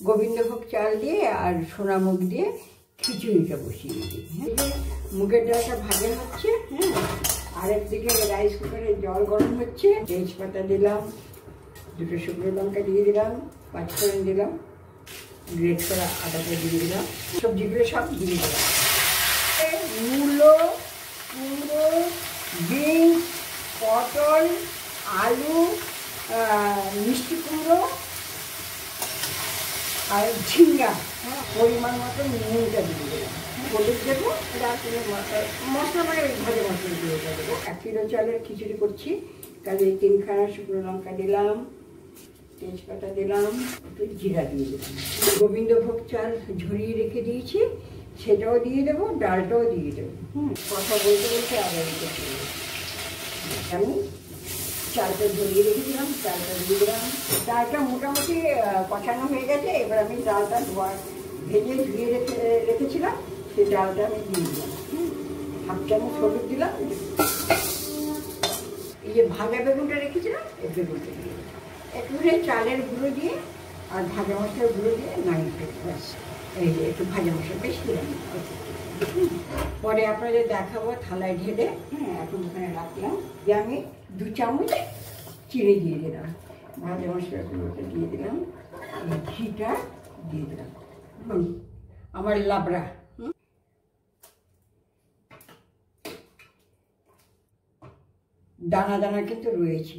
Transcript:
গোবিন্দভোগ চাল দিয়ে আর সোনামুগ দিয়ে খিচুড়িটা বসিয়ে দিই। মুগের ডালটা ভাজা হচ্ছে, আর একদিকে রাইস কুকারে জল গরম হচ্ছে। তেজপাতা দিলাম, দুটো শুকনো লঙ্কা দিয়ে দিলাম, পাঁচফোড়ন দিলাম, গ্রেট করা আদাটা দিয়ে দিলাম, সবজিগুলো সব দিয়ে দিলাম। মূলো, কুমড়ো, বিনস, পটল, আলু, মিষ্টি কুমড়ো আর ঝিঙ্গা, পরিমাণ মতো নুনটা দিয়ে দেবো, হলুদ দেবো, মশলা মানে ভাজা মশলা দিয়ে দেবো। 1 কিলো চালের খিচুড়ি করছি, কাজে 3খানা শুকনো লঙ্কা দিলাম, তেজপাতা দিলাম, একটু জিরা দিয়ে দিলাম। গোবিন্দভোগ চাল ঝরিয়ে রেখে দিয়েছি, সেটাও দিয়ে দেবো, ডালটাও দিয়ে দেবো। কথা বলতে বলতে আবার আমি চালটা ঝরিয়ে রেখেছিলাম, চালটা দিয়ে দিলাম। ডালটা মোটামুটি কষানো হয়ে গেছে। এবার আমি ডালটা ভেজে ধুয়ে রেখেছিলাম, সেই ডালটা আমি দিয়ে দিলাম। 1/2 চামচ হলুদ দিলাম। এই যে ভাজা বেগুনটা রেখেছিলাম, এই বেগুনটা দিয়ে একটু চালের গুঁড়ো দিয়ে আর ভাজা মশলার গুঁড়ো দিয়ে নামিয়ে ফেলতে। ব্যাস, এই যে একটু ভাজা মশলা বেশ দিলাম। পরে আপনাদের দেখাবো থালায় ঢেলে। এখন ওখানে রাখলাম। যে আমি 2 চামচ চিনি দিয়ে দিলাম, ভাজা মশলার গুঁড়োটা দিয়ে দিলাম, ঘিটা দিয়ে দিলাম। আমার লাবড়া দানা দানা কিন্তু রয়েছে।